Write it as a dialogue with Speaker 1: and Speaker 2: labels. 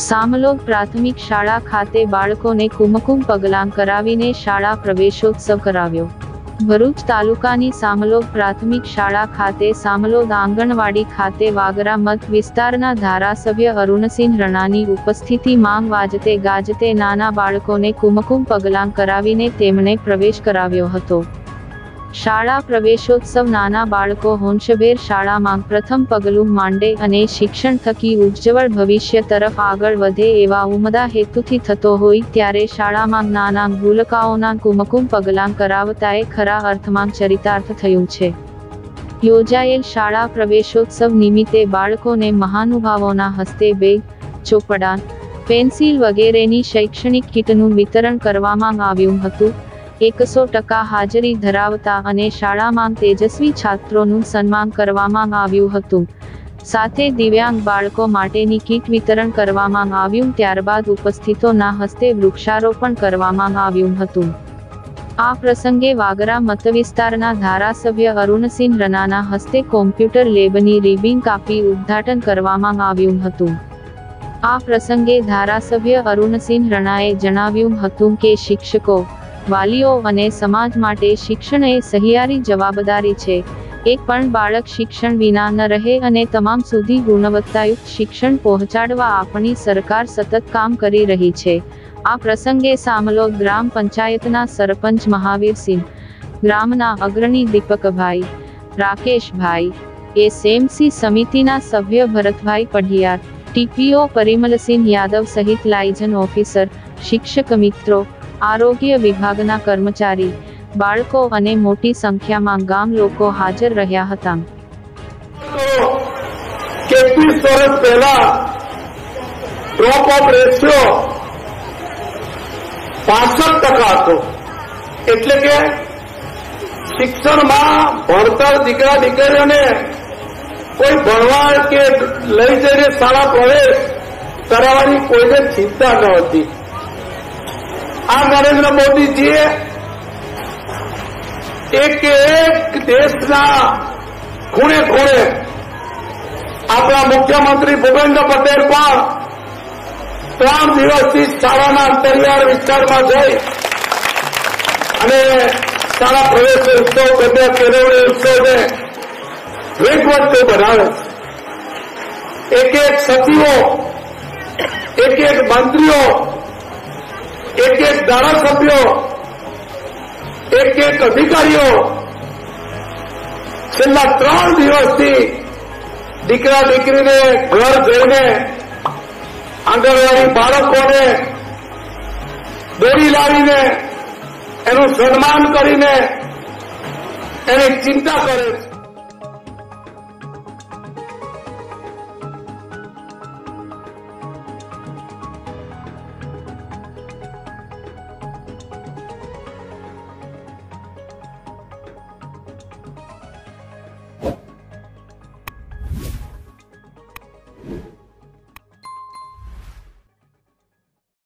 Speaker 1: સામલોદ પ્રાથમિક શાળા ખાતે બાળકોને કુમકુમ પગલાં કરાવીને શાળા પ્રવેશોત્સવ કરાવ્યો। ભરૂચ તાલુકાની સામલોદ પ્રાથમિક શાળા ખાતે સામલોદ આંગણવાડી ખાતે વાગરા મત વિસ્તારના ધારાસભ્ય અરુણસિંહ રણાની ઉપસ્થિતિમાં વાજતે ગાજતે નાના બાળકોને કુમકુમ પગલાં કરાવીને તેમને પ્રવેશ કરાવ્યો હતો। શાળા પ્રવેશોત્સવ નાના બાળકો હોંશભેર શાળામાં પ્રથમ પગલું માંડે અને શિક્ષણ થકી ઉજ્જવળ ભવિષ્ય તરફ આગળ વધે એવા ઉમદા હેતુથી થતો હોય ત્યારે શાળામાં નાના ગુલકાઓના કુમકુમ પગલાં કરાવતાએ ખરા અર્થમાં ચરિતાર્થ થયું છે। યોજાયેલ શાળા પ્રવેશોત્સવ નિમિત્તે બાળકોને મહાનુભાવોના હસ્તે બેગ, ચોપડા, પેન્સિલ વગેરેની શૈક્ષણિક કીટનું વિતરણ કરવામાં આવ્યું હતું। 100% હાજરી ધરાવતા અને શાળામાં તેજસ્વી છાત્રોનું સન્માન કરવામાં આવ્યું હતું। સાથે દિવ્યાંગ બાળકો માટેની કીટ વિતરણ કરવામાં આવ્યું। ત્યારબાદ ઉપસ્થિતોના હસ્તે વૃક્ષારોપણ કરવામાં આવ્યું હતું। આ પ્રસંગે વાગરા મતવિસ્તારના ધારાસભ્ય અરુણસિંહ રણાના હસ્તે કોમ્પ્યુટર લેબની રિબિન કાપી ઉદ્ઘાટન કરવામાં આવ્યું હતું। આ પ્રસંગે ધારાસભ્ય અરુણસિંહ રણાએ જણાવ્યું હતું કે શિક્ષકો, વાલીઓ અને સમાજ માટે શિક્ષણ એ સહિયારી જવાબદારી છે। એક પણ બાળક શિક્ષણ વિના ન રહે અને તમામ સુધી ગુણવત્તાયુક્ત શિક્ષણ પહોંચાડવા આપણી સરકાર સતત કામ કરી રહી છે। આ પ્રસંગે સામલોદ ગ્રામ પંચાયતના સરપંચ મહાવીરસિંહ, ગ્રામના અગ્રણી દીપકભાઈ, રાકેશભાઈ, એસએમસી સમિતિના સભ્ય ભરતભાઈ પઢિયાર, ટીપીઓ પરિમલસિંહ યાદવ સહિત લાયઝન ઓફિસર, શિક્ષક મિત્રો, આરોગ્ય વિભાગના કર્મચારી, બાળકો અને મોટી સંખ્યામાં ગામ લોકો હાજર રહ્યા હતા।
Speaker 2: 21 વર્ષ પહેલા ડ્રોપ ઓફ રેશિયો 65% હતો। એટલે કે શિક્ષણમાં ભણતર દીકરા દીકરીઓને કોઈ ભણવા કે લઈ જઈને શાળા પ્રવેશ કરાવવાની કોઈને ચિંતા ન હતી। આ નરેન્દ્ર મોદીજીએ એક દેશના ખૂણે ખૂણે આપણા મુખ્યમંત્રી ભૂપેન્દ્ર પટેલ પણ 3 દિવસથી શાળાના અંતરિયાળ વિસ્તારમાં જઈ અને શાળા પ્રવેશ ઉત્સવ, કન્યા કેળવણી ઉત્સવને વેગવંતો બનાવે છે। એક સચિવો, એક મંત્રીઓ, એક ધારાસભ્યો, એક અધિકારીઓ છેલ્લા 3 દિવસથી દીકરા દીકરીને ઘર જઈને આંગણવાડી બાળકોને દોરી લાવીને એનું સન્માન કરીને એની ચિંતા કરે છે।